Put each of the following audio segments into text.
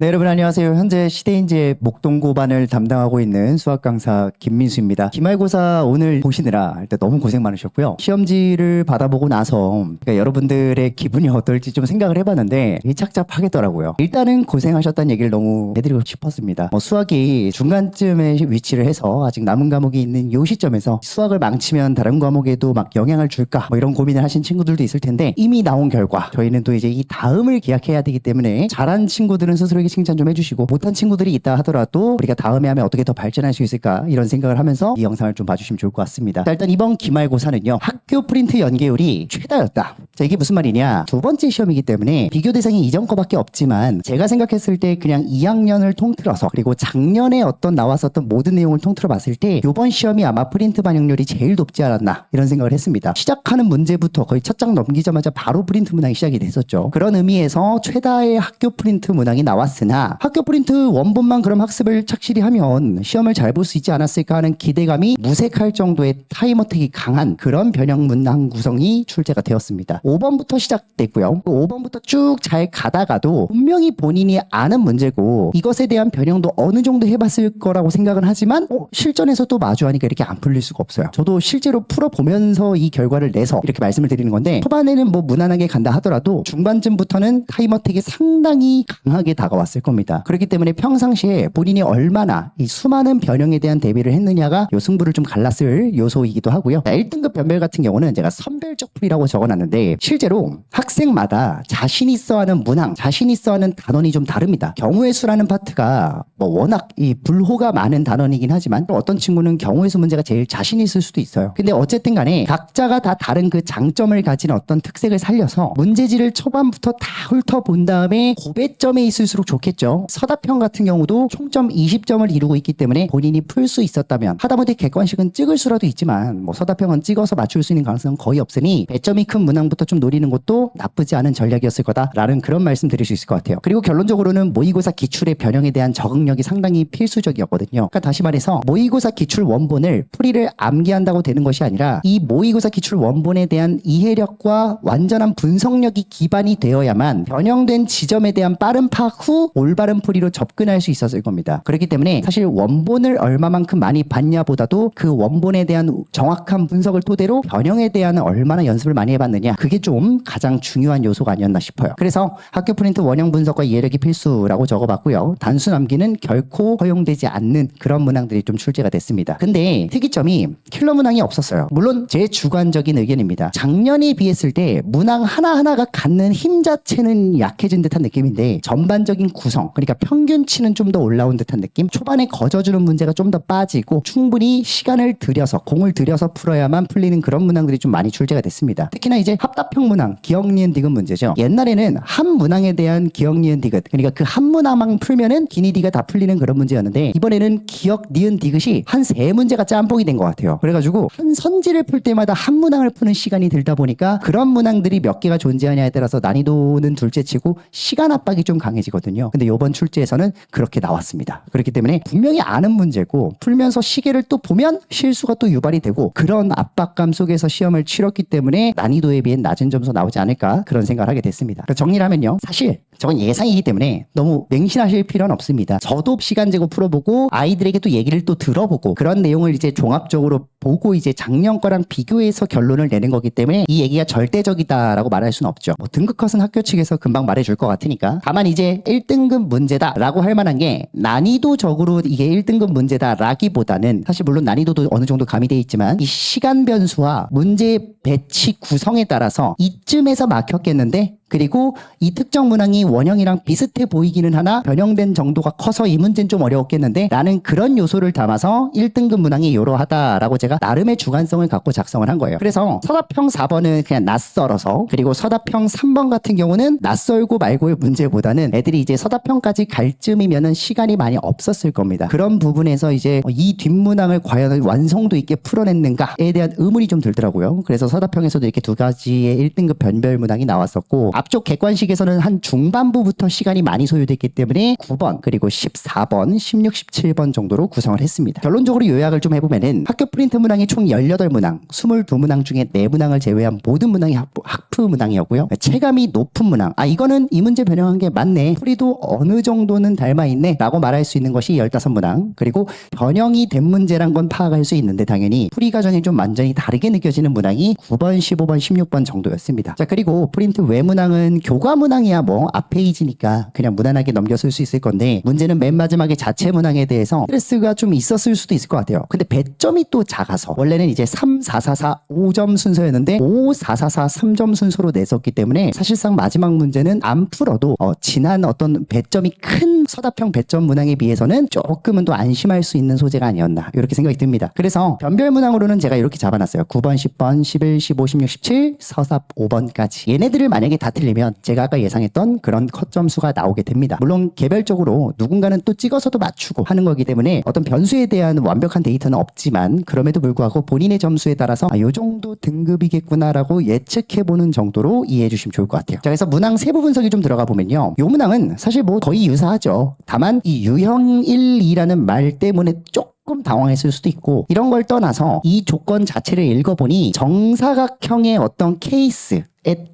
네, 여러분 안녕하세요. 현재 시대인지의 목동고반을 담당하고 있는 수학 강사 김민수입니다. 기말고사 오늘 보시느라 일단 너무 고생 많으셨고요. 시험지를 받아보고 나서 그러니까 여러분들의 기분이 어떨지 좀 생각을 해봤는데 착잡하겠더라고요. 일단은 고생하셨다는 얘기를 너무 해드리고 싶었습니다. 수학이 중간쯤에 위치를 해서 아직 남은 과목이 있는 이 시점에서 수학을 망치면 다른 과목에도 막 영향을 줄까 이런 고민을 하신 친구들도 있을 텐데 이미 나온 결과 저희는 또 이제 이 다음을 기약해야 되기 때문에 잘한 친구들은 스스로에게 칭찬 좀 해주시고 못한 친구들이 있다 하더라도 우리가 다음에 하면 어떻게 더 발전할 수 있을까 이런 생각을 하면서 이 영상을 좀 봐주시면 좋을 것 같습니다. 자, 일단 이번 기말고사는요 학교 프린트 연계율이 최다였다. 자, 이게 무슨 말이냐, 두 번째 시험이기 때문에 비교 대상이 이전 거밖에 없지만 제가 생각했을 때 그냥 2학년을 통틀어서 그리고 작년에 어떤 나왔었던 모든 내용을 통틀어 봤을 때 이번 시험이 아마 프린트 반영률이 제일 높지 않았나 이런 생각을 했습니다. 시작하는 문제부터 거의 첫 장 넘기자마자 바로 프린트 문항이 시작이 됐었죠. 그런 의미에서 최다의 학교 프린트 문항이 나왔으나 학교 프린트 원본만 그럼 학습을 착실히 하면 시험을 잘 볼 수 있지 않았을까 하는 기대감이 무색할 정도의 타임어택이 강한 그런 변형 문항 구성이 출제가 되었습니다. 5번부터 시작됐고요. 5번부터 쭉 잘 가다가도 분명히 본인이 아는 문제고 이것에 대한 변형도 어느 정도 해봤을 거라고 생각은 하지만 실전에서 또 마주하니까 이렇게 안 풀릴 수가 없어요. 저도 실제로 풀어보면서 이 결과를 내서 이렇게 말씀을 드리는 건데 초반에는 뭐 무난하게 간다 하더라도 중반쯤부터는 타임어택이 상당히 강하게 다가왔을 겁니다. 그렇기 때문에 평상시에 본인이 얼마나 이 수많은 변형에 대한 대비를 했느냐가 요 승부를 좀 갈랐을 요소이기도 하고요. 1등급 변별 같은 경우는 제가 선별적 풀이라고 적어놨는데 실제로 학생마다 자신 있어 하는 문항, 자신 있어 하는 단원이 좀 다릅니다. 경우의 수라는 파트가 뭐 워낙 이 불호가 많은 단원이긴 하지만 어떤 친구는 경우의 수 문제가 제일 자신 있을 수도 있어요. 근데 어쨌든 간에 각자가 다 다른 그 장점을 가진 어떤 특색을 살려서 문제지를 초반부터 다 훑어본 다음에 고배점에 있을수록 좋겠죠. 서답형 같은 경우도 총점 20점을 이루고 있기 때문에 본인이 풀 수 있었다면 하다못해 객관식은 찍을 수라도 있지만 뭐 서답형은 찍어서 맞출 수 있는 가능성은 거의 없으니 배점이 큰 문항부터 좀 노리는 것도 나쁘지 않은 전략이었을 거다라는 그런 말씀 드릴 수 있을 것 같아요. 그리고 결론적으로는 모의고사 기출의 변형에 대한 적응력이 상당히 필수적이었거든요. 그러니까 다시 말해서 모의고사 기출 원본을 풀이를 암기한다고 되는 것이 아니라 이 모의고사 기출 원본에 대한 이해력과 완전한 분석력이 기반이 되어야만 변형된 지점에 대한 빠른 파악 후 올바른 풀이로 접근할 수 있었을 겁니다. 그렇기 때문에 사실 원본을 얼마만큼 많이 봤냐 보다도 그 원본에 대한 정확한 분석을 토대로 변형에 대한 얼마나 연습을 많이 해봤느냐, 그게 좀 가장 중요한 요소가 아니었나 싶어요. 그래서 학교 프린트 원형 분석과 이해력이 필수라고 적어봤고요. 단순 암기는 결코 허용되지 않는 그런 문항들이 좀 출제가 됐습니다. 근데 특이점이 킬러 문항이 없었어요. 물론 제 주관적인 의견입니다. 작년에 비했을 때 문항 하나하나가 갖는 힘 자체는 약해진 듯한 느낌인데 전반적인 구성, 그러니까 평균치는 좀 더 올라온 듯한 느낌, 초반에 거저주는 문제가 좀 더 빠지고 충분히 시간을 들여서 공을 들여서 풀어야만 풀리는 그런 문항들이 좀 많이 출제가 됐습니다. 특히나 이제 합답형 문항, 기억, 니은, 디귿 문제죠. 옛날에는 한 문항에 대한 기억, 니은, 디귿, 그러니까 그 한 문항만 풀면은 기니디가 다 풀리는 그런 문제였는데 이번에는 기억, 니은, 디귿이 한 세 문제가 짬뽕이 된 것 같아요. 그래가지고 한 선지를 풀 때마다 한 문항을 푸는 시간이 들다 보니까 그런 문항들이 몇 개가 존재하냐에 따라서 난이도는 둘째치고 시간 압박이 좀 강해지거든요. 근데 이번 출제에서는 그렇게 나왔습니다. 그렇기 때문에 분명히 아는 문제고 풀면서 시계를 또 보면 실수가 또 유발이 되고 그런 압박감 속에서 시험을 치렀기 때문에 난이도에 비해 낮은 점수 나오지 않을까 그런 생각을 하게 됐습니다. 정리를 하면요, 사실 저건 예상이기 때문에 너무 맹신하실 필요는 없습니다. 저도 시간 재고 풀어보고 아이들에게 또 얘기를 또 들어보고 그런 내용을 이제 종합적으로 보고 이제 작년 거랑 비교해서 결론을 내는 거기 때문에 이 얘기가 절대적이다라고 말할 수는 없죠. 뭐 등급컷은 학교 측에서 금방 말해줄 것 같으니까. 다만 이제 1등급 문제다라고 할 만한 게 난이도적으로 이게 1등급 문제다라기보다는 사실 물론 난이도도 어느 정도 가미되어 있지만 이 시간 변수와 문제 배치 구성에 따라서 이쯤에서 막혔겠는데 그리고 이 특정 문항이 원형이랑 비슷해 보이기는 하나 변형된 정도가 커서 이 문제는 좀 어려웠겠는데 라는 그런 요소를 담아서 1등급 문항이 이러하다라고 제가 나름의 주관성을 갖고 작성을 한 거예요. 그래서 서답형 4번은 그냥 낯설어서, 그리고 서답형 3번 같은 경우는 낯설고 말고의 문제보다는 애들이 이제 서답형까지 갈 쯤이면은 시간이 많이 없었을 겁니다. 그런 부분에서 이제 이 뒷문항을 과연 완성도 있게 풀어냈는가에 대한 의문이 좀 들더라고요. 그래서 서답형에서도 이렇게 두 가지의 1등급 변별 문항이 나왔었고 앞쪽 객관식에서는 한 중반부부터 시간이 많이 소요됐기 때문에 9번 그리고 14번, 16, 17번 정도로 구성을 했습니다. 결론적으로 요약을 좀 해보면은 학교 프린트 문항이 총 18문항, 22문항 중에 4문항을 제외한 모든 문항이 학프 문항이었고요. 체감이 높은 문항, 이거는 이 문제 변형한 게 맞네, 풀이도 어느 정도는 닮아있네 라고 말할 수 있는 것이 15문항, 그리고 변형이 된 문제란 건 파악할 수 있는데 당연히 풀이 과정이 좀 완전히 다르게 느껴지는 문항이 9번, 15번, 16번 정도였습니다. 자, 그리고 프린트 외 문항은 교과 문항이야 뭐 앞 페이지니까 그냥 무난하게 넘겼을 수 있을 건데, 문제는 맨 마지막에 자체 문항에 대해서 스트레스가 좀 있었을 수도 있을 것 같아요. 근데 배점이 또 작아서 원래는 이제 3, 4, 4, 4, 5점 순서였는데 5, 4, 4, 4, 3점 순서로 냈었기 때문에 사실상 마지막 문제는 안 풀어도 지난 어떤 배점이 큰 서답형 배점 문항에 비해서는 조금은 더 안심할 수 있는 소재가 아니었나 이렇게 생각이 듭니다. 그래서 변별 문항으로는 제가 이렇게 잡아놨어요. 9번, 10번, 11, 15, 16, 17, 서삽 5번까지. 얘네들을 만약에 다 틀리면 제가 아까 예상했던 그런 컷 점수가 나오게 됩니다. 물론 개별적으로 누군가는 또 찍어서도 맞추고 하는 거기 때문에 어떤 변수에 대한 완벽한 데이터는 없지만, 그럼에도 불구하고 본인의 점수에 따라서 요 정도 등급이겠구나라고 예측해보는 정도로 이해해 주시면 좋을 것 같아요. 자, 그래서 문항 세부 분석이 좀 들어가 보면요, 요 문항은 사실 뭐 거의 유사하죠. 다만 이 유형 1, 2라는 말 때문에 조금 당황했을 수도 있고, 이런 걸 떠나서 이 조건 자체를 읽어보니 정사각형의 어떤 케이스에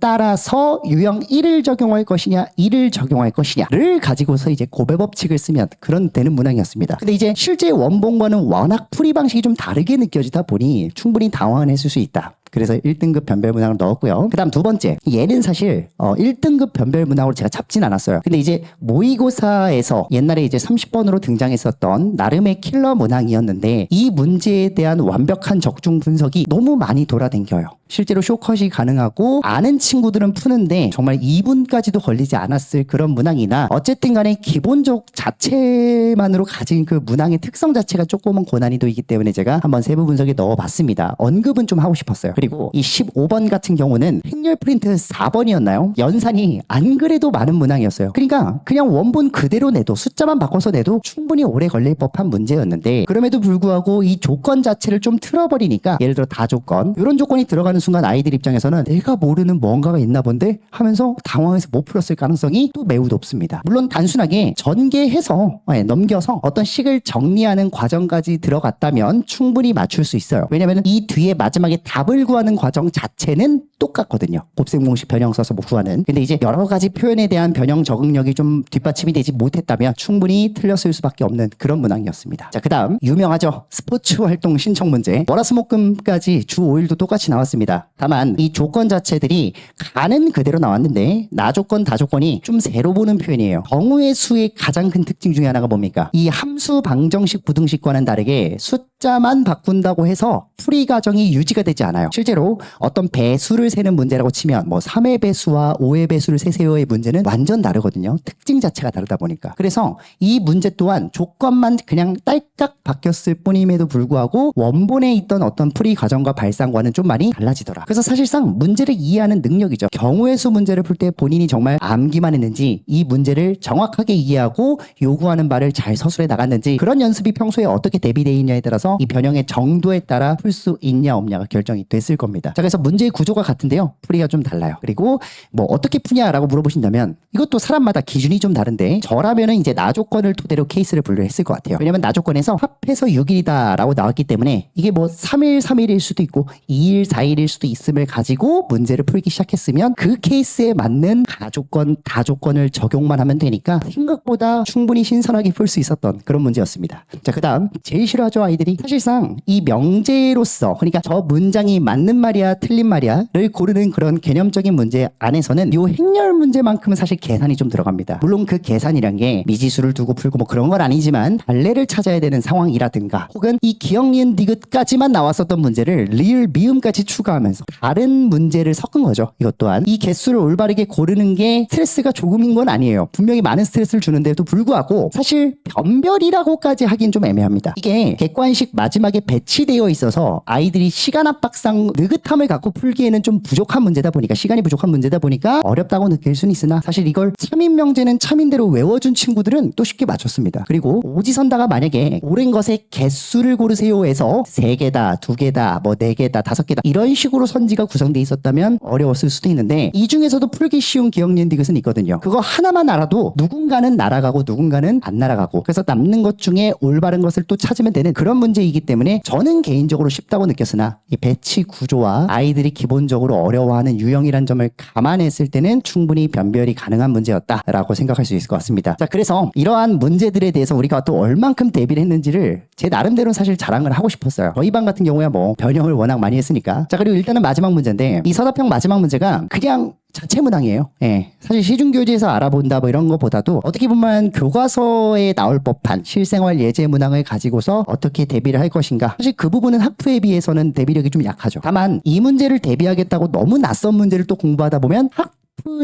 따라서 유형 1을 적용할 것이냐 2를 적용할 것이냐를 가지고서 이제 고배 법칙을 쓰면 그런 되는 문항이었습니다. 근데 이제 실제 원본과는 워낙 풀이 방식이 좀 다르게 느껴지다 보니 충분히 당황했을 수 있다. 그래서 1등급 변별 문항을 넣었고요. 그 다음 두 번째, 얘는 사실 1등급 변별 문항으로 제가 잡진 않았어요. 근데 이제 모의고사에서 옛날에 이제 30번으로 등장했었던 나름의 킬러 문항이었는데, 이 문제에 대한 완벽한 적중 분석이 너무 많이 돌아다녀요. 실제로 쇼컷이 가능하고 아는 친구들은 푸는데 정말 2분까지도 걸리지 않았을 그런 문항이나, 어쨌든 간에 기본적 자체만으로 가진 그 문항의 특성 자체가 조금은 고난이도이기 때문에 제가 한번 세부 분석에 넣어봤습니다. 언급은 좀 하고 싶었어요. 그리고 이 15번 같은 경우는 행렬 프린트 4번이었나요? 연산이 안 그래도 많은 문항이었어요. 그러니까 그냥 원본 그대로 내도, 숫자만 바꿔서 내도 충분히 오래 걸릴 법한 문제였는데, 그럼에도 불구하고 이 조건 자체를 좀 틀어버리니까, 예를 들어 다조건 이런 조건이 들어가는 순간 아이들 입장에서는 내가 모르는 뭔가가 있나 본데 하면서 당황해서 못 풀었을 가능성이 또 매우 높습니다. 물론 단순하게 전개해서 넘겨서 어떤 식을 정리하는 과정까지 들어갔다면 충분히 맞출 수 있어요. 왜냐면 이 뒤에 마지막에 답을 구하는 과정 자체는 똑같거든요. 곱셈 공식 변형 써서 뭐 구하는. 근데 이제 여러 가지 표현에 대한 변형 적응력이 좀 뒷받침이 되지 못했다면 충분히 틀렸을 수밖에 없는 그런 문항이었습니다. 자, 그 다음 유명하죠. 스포츠 활동 신청 문제. 월화수목금까지 주 5일도 똑같이 나왔습니다. 다만 이 조건 자체들이 가는 그대로 나왔는데, 나조건, 다조건이 좀 새로 보는 표현이에요. 경우의 수의 가장 큰 특징 중에 하나가 뭡니까? 이 함수 방정식 부등식과는 다르게 숫자만 바꾼다고 해서 풀이 과정이 유지가 되지 않아요. 실제로 어떤 배수를 세는 문제라고 치면 뭐 3의 배수와 5의 배수를 세세요의 문제는 완전 다르거든요. 특징 자체가 다르다 보니까. 그래서 이 문제 또한 조건만 그냥 딸깍 바뀌었을 뿐임에도 불구하고 원본에 있던 어떤 풀이 과정과 발상과는 좀 많이 달라지더라. 그래서 사실상 문제를 이해하는 능력이죠. 경우의 수 문제를 풀 때 본인이 정말 암기만 했는지, 이 문제를 정확하게 이해하고 요구하는 바를 잘 서술해 나갔는지, 그런 연습이 평소에 어떻게 대비되어 있냐에 따라서 이 변형의 정도에 따라 풀 수 있냐 없냐가 결정이 됐을 겁니다. 자, 그래서 문제의 구조가 같은데요, 풀이가 좀 달라요. 그리고 뭐 어떻게 푸냐라고 물어보신다면 이것도 사람마다 기준이 좀 다른데, 저라면은 이제 나조건을 토대로 케이스를 분류했을 것 같아요. 왜냐면 나조건에서 합해서 6일이다 라고 나왔기 때문에 이게 뭐 3일 3일일 수도 있고 2일 4일일 수도 있음을 가지고 문제를 풀기 시작했으면 그 케이스에 맞는 가조건, 다조건을 적용만 하면 되니까 생각보다 충분히 신선하게 풀 수 있었던 그런 문제였습니다. 자, 그 다음 제일 싫어하죠 아이들이. 사실상 이 명제로서, 그러니까 저 문장이 맞는 말이야 틀린 말이야를 고르는 그런 개념적인 문제 안에서는 요 행렬 문제만큼은 사실 계산이 좀 들어갑니다. 물론 그 계산이란 게 미지수를 두고 풀고 뭐 그런 건 아니지만 발레를 찾아야 되는 상황이라든가, 혹은 이 기역 니은 디귿까지만 나왔었던 문제를 리을 미음까지 추가하면서 다른 문제를 섞은 거죠. 이것 또한 이 개수를 올바르게 고르는 게 스트레스가 조금인 건 아니에요. 분명히 많은 스트레스를 주는데도 불구하고 사실 변별이라고까지 하긴 좀 애매합니다. 이게 객관식 조금씩 마지막에 배치되어 있어서 아이들이 시간 압박상 느긋함을 갖고 풀기에는 좀 부족한 문제다 보니까, 시간이 부족한 문제다 보니까 어렵다고 느낄 수는 있으나, 사실 이걸 참인명제는 참인대로 외워준 친구들은 또 쉽게 맞췄습니다. 그리고 오지선다가 만약에 옳은 것의 개수를 고르세요에서 3개다, 2개다, 뭐 4개다, 5개다 이런 식으로 선지가 구성되어 있었다면 어려웠을 수도 있는데, 이 중에서도 풀기 쉬운 기억니은 디귿은 있거든요. 그거 하나만 알아도 누군가는 날아가고 누군가는 안 날아가고, 그래서 남는 것 중에 올바른 것을 또 찾으면 되는 그런 문제이기 때문에 저는 개인적으로 쉽다고 느꼈으나, 이 배치 구조와 아이들이 기본적으로 어려워하는 유형이란 점을 감안했을 때는 충분히 변별이 가능한 문제였다라고 생각할 수 있을 것 같습니다. 자, 그래서 이러한 문제들에 대해서 우리가 또 얼만큼 대비를 했는지를 제 나름대로 사실 자랑을 하고 싶었어요. 저희 반 같은 경우야 뭐 변형을 워낙 많이 했으니까. 자, 그리고 일단은 마지막 문제인데, 이 서답형 마지막 문제가 그냥 자체 문항이에요. 예. 사실 시중교재에서 알아본다 뭐 이런 것보다도 어떻게 보면 교과서에 나올 법한 실생활 예제 문항을 가지고서 어떻게 대비를 할 것인가. 사실 그 부분은 학부에 비해서는 대비력이 좀 약하죠. 다만 이 문제를 대비하겠다고 너무 낯선 문제를 또 공부하다 보면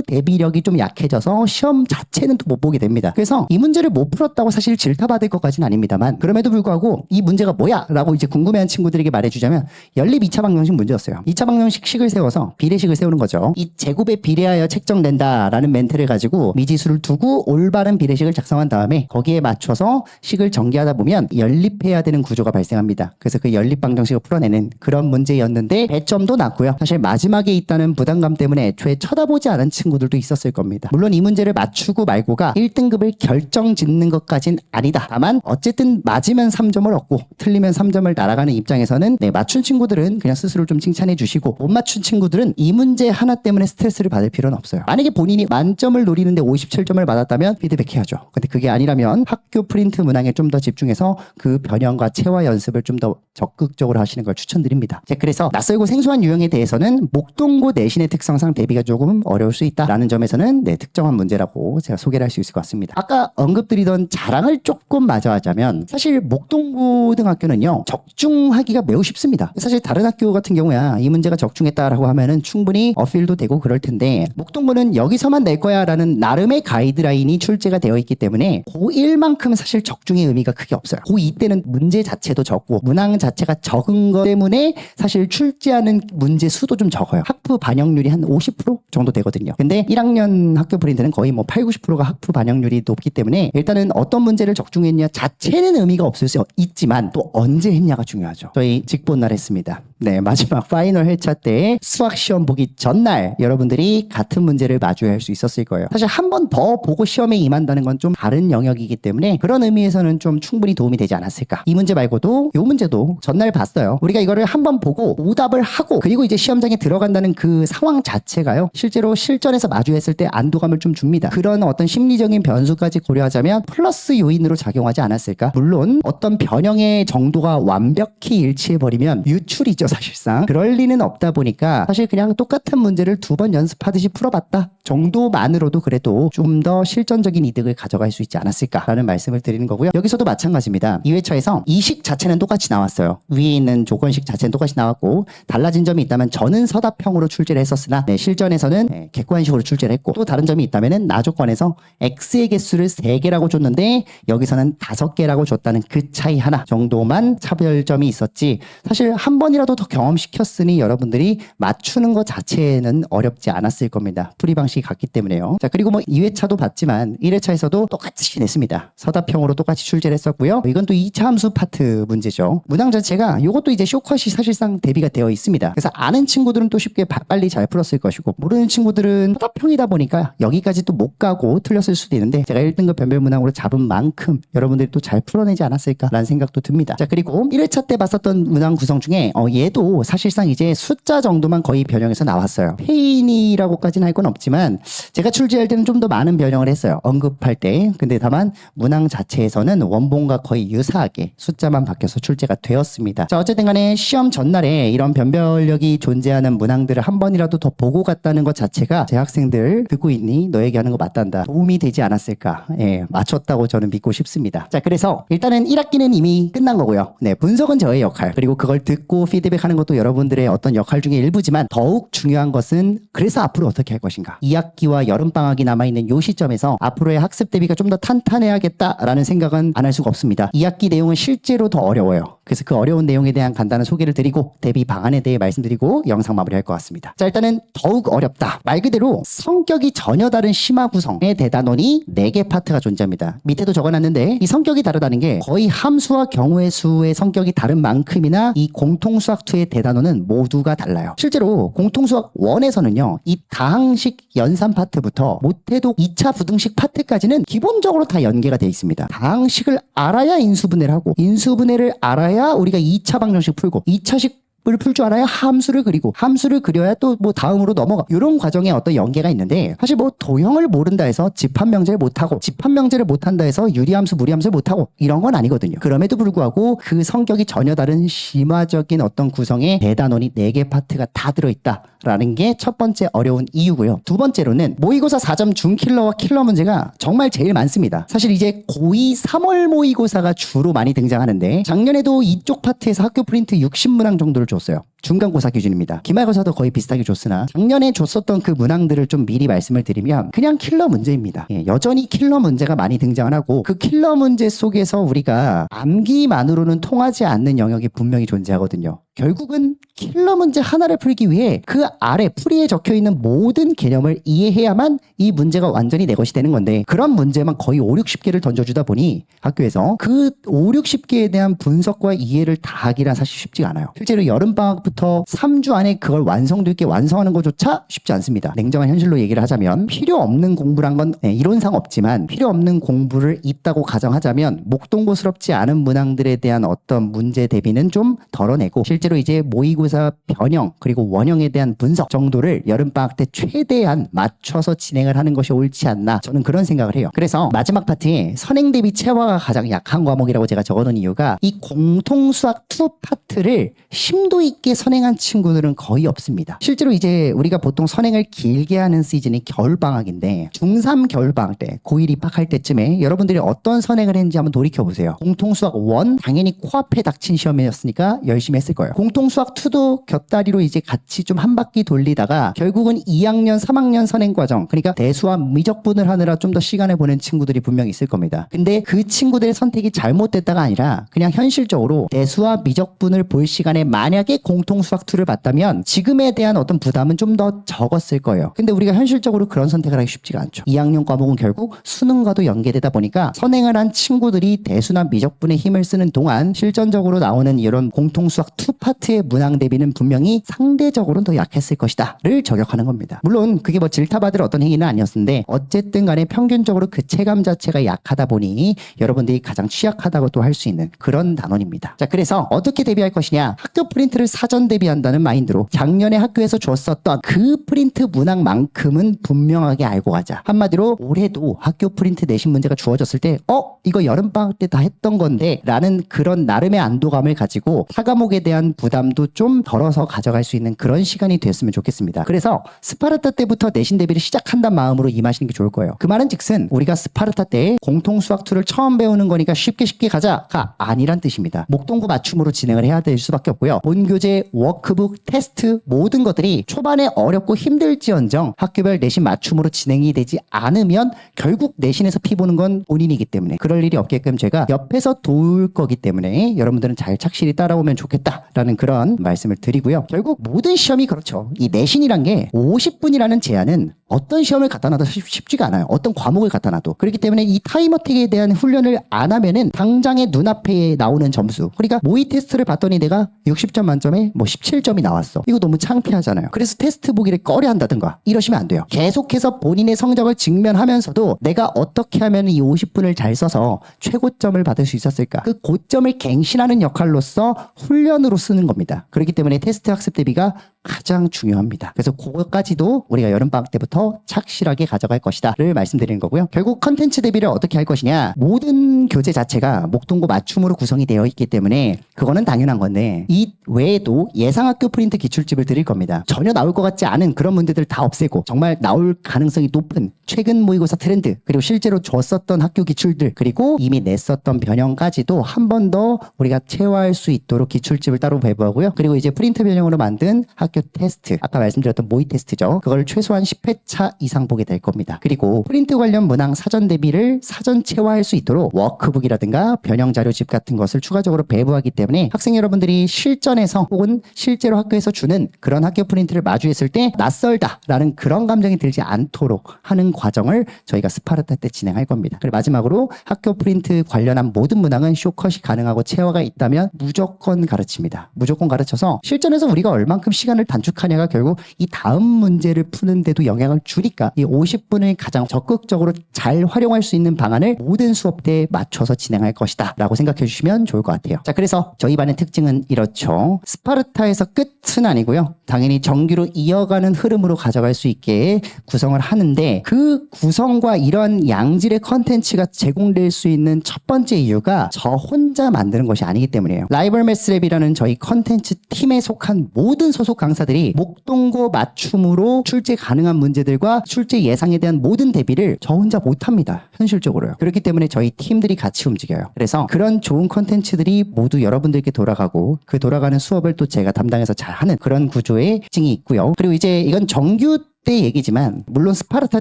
대비력이 좀 약해져서 시험 자체는 또 못 보게 됩니다. 그래서 이 문제를 못 풀었다고 사실 질타받을 것까지는 아닙니다만, 그럼에도 불구하고 이 문제가 뭐야? 라고 이제 궁금해하는 친구들에게 말해주자면, 연립 2차 방정식 문제였어요. 2차 방정식 식을 세워서 비례식을 세우는 거죠. 이 제곱에 비례하여 책정된다라는 멘트를 가지고 미지수를 두고 올바른 비례식을 작성한 다음에 거기에 맞춰서 식을 전개하다 보면 연립해야 되는 구조가 발생합니다. 그래서 그 연립 방정식을 풀어내는 그런 문제였는데, 배점도 낮고요. 사실 마지막에 있다는 부담감 때문에 애초에 쳐다보지 않은 친구들도 있었을 겁니다. 물론 이 문제를 맞추고 말고가 1등급을 결정짓는 것까진 아니다. 다만 어쨌든 맞으면 3점을 얻고 틀리면 3점을 날아가는 입장에서는, 맞춘 친구들은 그냥 스스로 좀 칭찬해 주시고, 못 맞춘 친구들은 이 문제 하나 때문에 스트레스를 받을 필요는 없어요. 만약에 본인이 만점을 노리는데 57점을 받았다면 피드백해야죠. 근데 그게 아니라면 학교 프린트 문항에 좀 더 집중해서 그 변형과 체화 연습을 좀 더 적극적으로 하시는 걸 추천드립니다. 그래서 낯설고 생소한 유형에 대해서는 목동고 내신의 특성상 대비가 조금 어려울 수 있다라는 점에서는 특정한 문제라고 제가 소개를 할 수 있을 것 같습니다. 아까 언급드리던 자랑을 조금 마저 하자면, 사실 목동고등학교는요 적중하기가 매우 쉽습니다. 사실 다른 학교 같은 경우야 이 문제가 적중했다라고 하면은 충분히 어필도 되고 그럴 텐데, 목동고는 여기서만 낼 거야 라는 나름의 가이드라인이 출제가 되어 있기 때문에 고1만큼 사실 적중의 의미가 크게 없어요. 고2 때는 문제 자체도 적고 문항 자체가 적은 것 때문에 사실 출제하는 문제 수도 좀 적어요. 학부 반영률이 한 50% 정도 되거든요. 근데 1학년 학교 프린트는 거의 뭐 8, 90%가 학부 반영률이 높기 때문에, 일단은 어떤 문제를 적중했냐 자체는 의미가 없을 수 있지만 또 언제 했냐가 중요하죠. 저희 직본날 했습니다. 마지막 파이널 회차 때 수학 시험 보기 전날 여러분들이 같은 문제를 마주할 수 있었을 거예요. 사실 한 번 더 보고 시험에 임한다는 건 좀 다른 영역이기 때문에 그런 의미에서는 좀 충분히 도움이 되지 않았을까. 이 문제 말고도 이 문제도 전날 봤어요. 우리가 이거를 한 번 보고 오답을 하고 그리고 이제 시험장에 들어간다는 그 상황 자체가요, 실제로 실전에서 마주했을 때 안도감을 좀 줍니다. 그런 어떤 심리적인 변수까지 고려하자면 플러스 요인으로 작용하지 않았을까. 물론 어떤 변형의 정도가 완벽히 일치해버리면 유출이죠, 사실상. 그럴 리는 없다 보니까 사실 그냥 똑같은 문제를 2번 연습하듯이 풀어봤다 정도만으로도 그래도 좀 더 실전적인 이득을 가져갈 수 있지 않았을까라는 말씀을 드리는 거고요. 여기서도 마찬가지입니다. 2회차에서 이식 자체는 똑같이 나왔어요. 위에 있는 조건식 자체는 똑같이 나왔고, 달라진 점이 있다면 저는 서답형으로 출제를 했었으나 실전에서는 객관식으로 출제를 했고, 또 다른 점이 있다면 나조건에서 x의 개수를 3개라고 줬는데 여기서는 5개라고 줬다는 그 차이 하나 정도만 차별점이 있었지, 사실 한 번이라도 더 경험시켰으니 여러분들이 맞추는 것 자체는 어렵지 않았을 겁니다. 풀이 방식이 같기 때문에요. 자, 그리고 뭐 2회차도 봤지만 1회차에서도 똑같이 냈습니다. 서답형으로 똑같이 출제를 했었고요. 이건 또 2차 함수 파트 문제죠. 문항 자체가 이것도 이제 쇼컷이 사실상 대비가 되어 있습니다. 그래서 아는 친구들은 또 쉽게 빨리 잘 풀었을 것이고, 모르는 친구들은 서답형이다 보니까 여기까지 또 못 가고 틀렸을 수도 있는데, 제가 1등급 변별 문항으로 잡은 만큼 여러분들이 또 잘 풀어내지 않았을까라는 생각도 듭니다. 자, 그리고 1회차 때 봤었던 문항 구성 중에 얘도 사실상 이제 숫자 정도만 거의 변형해서 나왔어요. 페인이라고까지는 할 건 없지만 제가 출제할 때는 좀 더 많은 변형을 했어요, 언급할 때. 근데 다만 문항 자체에서는 원본과 거의 유사하게 숫자만 바뀌어서 출제가 되었습니다. 자, 어쨌든 간에 시험 전날에 이런 변별력이 존재하는 문항들을 한 번이라도 더 보고 갔다는 것 자체가 제 학생들 듣고 있니? 너에게 하는 거 맞단다. 도움이 되지 않았을까. 맞췄다고 저는 믿고 싶습니다. 자, 그래서 일단은 1학기는 이미 끝난 거고요. 분석은 저의 역할, 그리고 그걸 듣고 피드백하는 것도 여러분들의 어떤 역할 중에 일부지만, 더욱 중요한 것은 그래서 앞으로 어떻게 할 것인가. 2학기와 여름방학이 남아있는 이 시점에서 앞으로의 학습 대비가 좀 더 탄탄해야겠다라는 생각은 안 할 수가 없습니다. 2학기 내용은 실제로 더 어려워요. 그래서 그 어려운 내용에 대한 간단한 소개를 드리고 대비 방안에 대해 말씀드리고 영상 마무리할 것 같습니다. 자, 일단은 더욱 어렵다. 말 그대로 성격이 전혀 다른 심화 구성의 대단원이 4개 파트가 존재합니다. 밑에도 적어놨는데 이 성격이 다르다는 게 거의 함수와 경우의 수의 성격이 다른 만큼이나 이 공통수학2의 대단원은 모두가 달라요. 실제로 공통수학 1에서는요. 이 다항식 연산 파트부터 못해도 2차 부등식 파트까지는 기본적으로 다 연계가 되어 있습니다. 다항식을 알아야 인수분해를 하고 인수분해를 알아야 우리가 2차 방정식 풀고 2차식 을 풀 줄 알아야 함수를 그리고 함수를 그려야 또 뭐 다음으로 넘어가 이런 과정에 어떤 연계가 있는데 사실 뭐 도형을 모른다 해서 집합명제를 못하고 집합명제를 못한다 해서 유리함수 무리함수를 못하고 이런 건 아니거든요. 그럼에도 불구하고 그 성격이 전혀 다른 심화적인 어떤 구성의 대단원이 4개 파트가 다 들어있다라는 게 첫 번째 어려운 이유고요. 두 번째로는 모의고사 4점 중킬러와 킬러 문제가 정말 제일 많습니다. 사실 이제 고2 3월 모의고사가 주로 많이 등장하는데 작년에도 이쪽 파트에서 학교 프린트 60문항 정도를 줬어요. 중간고사 기준입니다. 기말고사도 거의 비슷하게 줬으나 작년에 줬었던 그 문항들을 좀 미리 말씀을 드리면 그냥 킬러 문제입니다. 여전히 킬러 문제가 많이 등장을 하고 그 킬러 문제 속에서 우리가 암기만으로는 통하지 않는 영역이 분명히 존재하거든요. 결국은 킬러 문제 하나를 풀기 위해 그 아래 풀이에 적혀있는 모든 개념을 이해해야만 이 문제가 완전히 내 것이 되는 건데 그런 문제만 거의 5, 60개를 던져주다 보니 학교에서 그 5, 60개에 대한 분석과 이해를 다 하기란 사실 쉽지가 않아요. 실제로 여름방학부터 3주 안에 그걸 완성도 있게 완성하는 것조차 쉽지 않습니다. 냉정한 현실로 얘기를 하자면 필요 없는 공부란 건 이론상 없지만 필요 없는 공부를 있다고 가정하자면 목동고스럽지 않은 문항들에 대한 어떤 문제 대비는 좀 덜어내고 실제로 이제 모의고사 변형 그리고 원형에 대한 분석 정도를 여름방학 때 최대한 맞춰서 진행을 하는 것이 옳지 않나 저는 그런 생각을 해요. 그래서 마지막 파트에 선행 대비 체화가 가장 약한 과목이라고 제가 적어놓은 이유가 이 공통수학 2 파트를 심도 있게 선행한 친구들은 거의 없습니다. 실제로 이제 우리가 보통 선행을 길게 하는 시즌이 겨울방학인데 중3 겨울방학 때 고1 입학할 때쯤에 여러분들이 어떤 선행을 했는지 한번 돌이켜보세요. 공통수학 1 당연히 코앞에 닥친 시험이었으니까 열심히 했을 거예요. 공통수학 2도 곁다리로 이제 같이 좀 한 바퀴 돌리다가 결국은 2학년 3학년 선행 과정 그러니까 대수와 미적분을 하느라 좀 더 시간을 보낸 친구들이 분명히 있을 겁니다. 근데 그 친구들의 선택이 잘못됐다가 아니라 그냥 현실적으로 대수와 미적분을 볼 시간에 만약에 공통수학 2를 봤다면 지금에 대한 어떤 부담은 좀 더 적었을 거예요. 근데 우리가 현실적으로 그런 선택을 하기 쉽지가 않죠. 2학년 과목은 결국 수능과도 연계되다 보니까 선행을 한 친구들이 대수나 미적분에 힘을 쓰는 동안 실전적으로 나오는 이런 공통수학 2 파트의 문항 대비는 분명히 상대적으로는 더 약했을 것이다 를 저격하는 겁니다. 물론 그게 뭐 질타받을 어떤 행위는 아니었는데 어쨌든 간에 평균적으로 그 체감 자체가 약하다 보니 여러분들이 가장 취약하다고 또 할 수 있는 그런 단원입니다. 자, 그래서 어떻게 대비할 것이냐 학교 프린트를 사전 대비한다는 마인드로 작년에 학교에서 줬었던 그 프린트 문항만큼은 분명하게 알고 가자. 한마디로 올해도 학교 프린트 내신 문제가 주어졌을 때 이거 여름방학 때 다 했던 건데 라는 그런 나름의 안도감을 가지고 타과목에 대한 부담도 좀 덜어서 가져갈 수 있는 그런 시간이 됐으면 좋겠습니다. 그래서 스파르타 때부터 내신 대비를 시작한다는 마음으로 임하시는 게 좋을 거예요. 그 말은 즉슨 우리가 스파르타 때 공통수학2를 처음 배우는 거니까 쉽게 가자가 아니란 뜻입니다. 목동고 맞춤으로 진행을 해야 될 수밖에 없고요. 본교재, 워크북, 테스트 모든 것들이 초반에 어렵고 힘들지언정 학교별 내신 맞춤으로 진행이 되지 않으면 결국 내신에서 피보는 건 본인이기 때문에 그럴 일이 없게끔 제가 옆에서 도울 거기 때문에 여러분들은 잘 착실히 따라오면 좋겠다라는 그런 말씀을 드리고요. 결국 모든 시험이 그렇죠. 이 내신이란 게 50분이라는 제한은 어떤 시험을 갖다 놔도 쉽지가 않아요. 어떤 과목을 갖다 놔도. 그렇기 때문에 이 타임어택에 대한 훈련을 안 하면은 당장에 눈앞에 나오는 점수. 그러니까 모의 테스트를 봤더니 내가 60점 만점에 뭐 17점이 나왔어. 이거 너무 창피하잖아요. 그래서 테스트 보기를 꺼려 한다든가 이러시면 안 돼요. 계속해서 본인의 성적을 직면하면서도 내가 어떻게 하면 이 50분을 잘 써서 최고점을 받을 수 있었을까? 그 고점을 갱신하는 역할로서 훈련으로 쓰는 겁니다. 그렇기 때문에 테스트 학습 대비가 가장 중요합니다. 그래서 그것까지도 우리가 여름방학 때부터 착실하게 가져갈 것이다 를 말씀드리는 거고요. 결국 컨텐츠 대비를 어떻게 할 것이냐, 모든 교재 자체가 목동고 맞춤으로 구성이 되어 있기 때문에 그거는 당연한 건데 이 외에도 예상학교 프린트 기출집을 드릴 겁니다. 전혀 나올 것 같지 않은 그런 문제들 다 없애고 정말 나올 가능성이 높은 최근 모의고사 트렌드 그리고 실제로 줬었던 학교 기출들 그리고 이미 냈었던 변형까지도 한 번 더 우리가 체화할 수 있도록 기출집을 따로 배부하고요. 그리고 이제 프린트 변형으로 만든 학교 테스트, 아까 말씀드렸던 모의 테스트죠. 그걸 최소한 10회차 이상 보게 될 겁니다. 그리고 프린트 관련 문항 사전 대비를 사전 체화할 수 있도록 워크북이라든가 변형 자료집 같은 것을 추가적으로 배부하기 때문에 학생 여러분들이 실전에서 혹은 실제로 학교에서 주는 그런 학교 프린트를 마주했을 때 낯설다라는 그런 감정이 들지 않도록 하는 과정을 저희가 스파르타 때 진행할 겁니다. 그리고 마지막으로 학교 프린트 관련한 모든 문항은 쇼컷이 가능하고 체화가 있다면 무조건 가르칩니다. 무조건 가르쳐서 실전에서 우리가 얼만큼 시간을 단축하냐가 결국 이 다음 문제를 푸는데도 영향을 주니까 이 50분을 가장 적극적으로 잘 활용할 수 있는 방안을 모든 수업 때에 맞춰서 진행할 것이다 라고 생각해 주시면 좋을 것 같아요. 자, 그래서 저희 반의 특징은 이렇죠. 스파르타에서 끝은 아니고요. 당연히 정규로 이어가는 흐름으로 가져갈 수 있게 구성을 하는데 그 구성과 이런 양질의 컨텐츠가 제공될 수 있는 첫 번째 이유가 저 혼자 만드는 것이 아니기 때문이에요. 라이벌 매스랩이라는 저희 컨텐츠 팀에 속한 모든 소속 강사들이 목동고 맞춤으로 출제 가능한 문제들과 출제 예상에 대한 모든 대비를 저 혼자 못합니다. 현실적으로요. 그렇기 때문에 저희 팀들이 같이 움직여요. 그래서 그런 좋은 컨텐츠들이 모두 여러분들께 돌아가고 그 돌아가는 수업을 또 제가 담당해서 잘하는 그런 구조의 특징이 있고요. 그리고 이제 이건 정규 때 얘기지만 물론 스파르타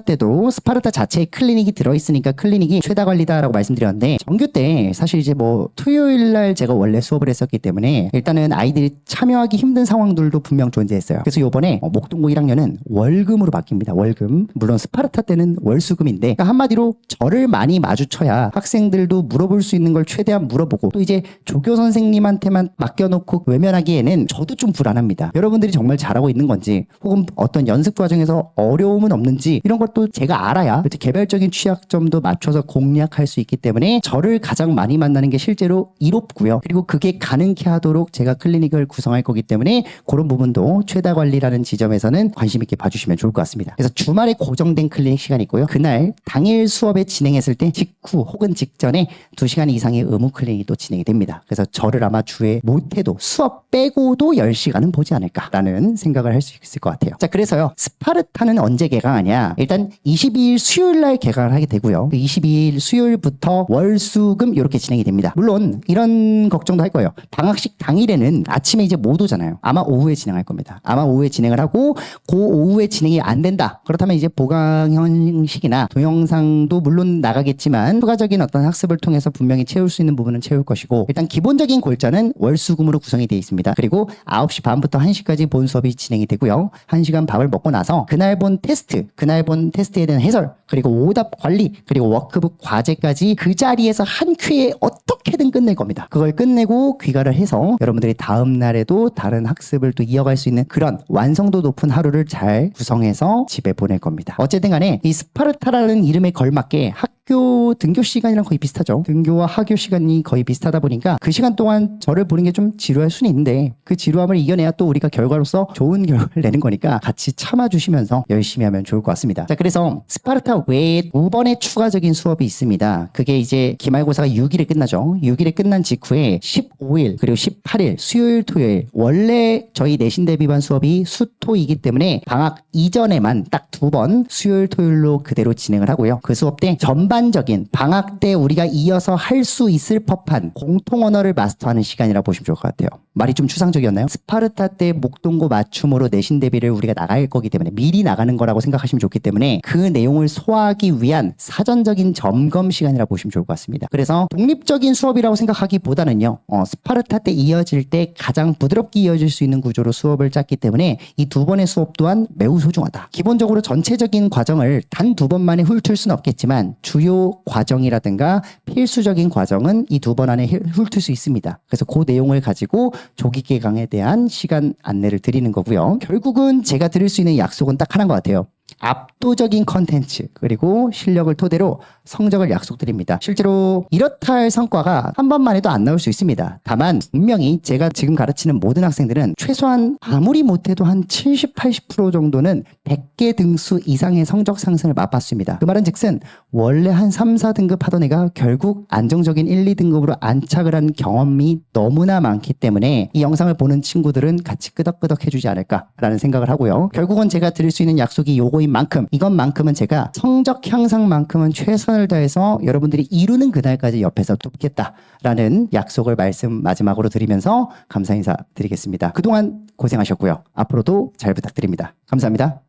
때도 스파르타 자체에 클리닉이 들어있으니까 클리닉이 최다 관리다라고 말씀드렸는데 정규 때 사실 이제 뭐 토요일날 제가 원래 수업을 했었기 때문에 일단은 아이들이 참여하기 힘든 상황들도 분명 존재했어요. 그래서 요번에 목동고 1학년은 월금으로 바뀝니다. 월금. 물론 스파르타 때는 월수금인데 그러니까 한마디로 저를 많이 마주쳐야 학생들도 물어볼 수 있는 걸 최대한 물어보고 또 이제 조교 선생님한테만 맡겨놓고 외면하기에는 저도 좀 불안합니다. 여러분들이 정말 잘하고 있는 건지 혹은 어떤 연습 과정에서 어려움은 없는지 이런 것도 제가 알아야 개별적인 취약점도 맞춰서 공략할 수 있기 때문에 저를 가장 많이 만나는 게 실제로 이롭고요. 그리고 그게 가능케 하도록 제가 클리닉을 구성할 거기 때문에 그런 부분도 최다 관리라는 지점에서는 관심 있게 봐주시면 좋을 것 같습니다. 그래서 주말에 고정된 클리닉 시간이 있고요. 그날 당일 수업에 진행했을 때 직후 혹은 직전에 2시간 이상의 의무 클리닉이 또 진행이 됩니다. 그래서 저를 아마 주에 못해도 수업 빼고도 10시간은 보지 않을까라는 생각을 할 수 있을 것 같아요. 자, 그래서요. 스파르타는 언제 개강하냐? 일단 22일 수요일 날 개강을 하게 되고요. 22일 수요일부터 월수금 이렇게 진행이 됩니다. 물론 이런 걱정도 할 거예요. 방학식 당일에는 아침에 이제 못 오잖아요. 아마 오후에 진행할 겁니다. 아마 오후에 진행을 하고 그 오후에 진행이 안 된다. 그렇다면 이제 보강 형식이나 동영상도 물론 나가겠지만 추가적인 어떤 학습을 통해서 분명히 채울 수 있는 부분은 채울 것이고 일단 기본적인 골자는 월수금으로 구성이 되어 있습니다. 그리고 9시 반부터 1시까지 본 수업이 진행이 되고요. 1시간 밥을 먹고 나서 그날 본 테스트에 대한 해설, 그리고 오답 관리, 그리고 워크북 과제까지 그 자리에서 한 큐에 어떻게든 끝낼 겁니다. 그걸 끝내고 귀가를 해서 여러분들이 다음 날에도 다른 학습을 또 이어갈 수 있는 그런 완성도 높은 하루를 잘 구성해서 집에 보낼 겁니다. 어쨌든 간에 이 스파르타라는 이름에 걸맞게 학교 등교 시간이랑 거의 비슷하죠. 등교와 하교 시간이 거의 비슷하다 보니까 그 시간 동안 저를 보는 게 좀 지루할 수는 있는데 그 지루함을 이겨내야 또 우리가 결과로서 좋은 결과를 내는 거니까 같이 참아주시면서 열심히 하면 좋을 것 같습니다. 자, 그래서 스파르타 외에 2번의 추가적인 수업이 있습니다. 그게 이제 기말고사가 6일에 끝나죠. 6일에 끝난 직후에 15일 그리고 18일 수요일 토요일 원래 저희 내신 대비반 수업이 수토이기 때문에 방학 이전에만 딱 2번 수요일 토요일로 그대로 진행을 하고요. 그 수업 때 전반적인 방학 때 우리가 이어서 할 수 있을 법한 공통 언어를 마스터하는 시간이라 보시면 좋을 것 같아요. 말이 좀 추상적이었나요? 스파르타 때 목동고 맞춤으로 내신 대비를 우리가 나갈 거기 때문에 미리 나가는 거라고 생각하시면 좋기 때문에 그 내용을 소화하기 위한 사전적인 점검 시간이라 보시면 좋을 것 같습니다. 그래서 독립적인 수업이라고 생각하기보다는요. 스파르타 때 이어질 때 가장 부드럽게 이어질 수 있는 구조로 수업을 짰기 때문에 이 2번의 수업 또한 매우 소중하다. 기본적으로 전체적인 과정을 단 2번만에 훑을 수는 없겠지만 주요 과정이라든가 필수적인 과정은 이 2번 안에 훑을 수 있습니다. 그래서 그 내용을 가지고 조기 개강에 대한 시간 안내를 드리는 거고요. 결국은 제가 드릴 수 있는 약속은 딱 하나인 것 같아요. 압도적인 컨텐츠 그리고 실력을 토대로 성적을 약속드립니다. 실제로 이렇다 할 성과가 한 번만 해도 안 나올 수 있습니다. 다만 분명히 제가 지금 가르치는 모든 학생들은 최소한 아무리 못해도 한 70, 80% 정도는 100개 등수 이상의 성적 상승을 맛봤습니다. 그 말은 즉슨 원래 한 3, 4등급 하던 애가 결국 안정적인 1, 2등급으로 안착을 한 경험이 너무나 많기 때문에 이 영상을 보는 친구들은 같이 끄덕끄덕 해주지 않을까라는 생각을 하고요. 결국은 제가 드릴 수 있는 약속이 요거인 만큼 이것만큼은 제가 성적 향상만큼은 최선을 다해서 여러분들이 이루는 그날까지 옆에서 돕겠다라는 약속을 마지막으로 드리면서 감사 인사 드리겠습니다. 그동안 고생하셨고요. 앞으로도 잘 부탁드립니다. 감사합니다.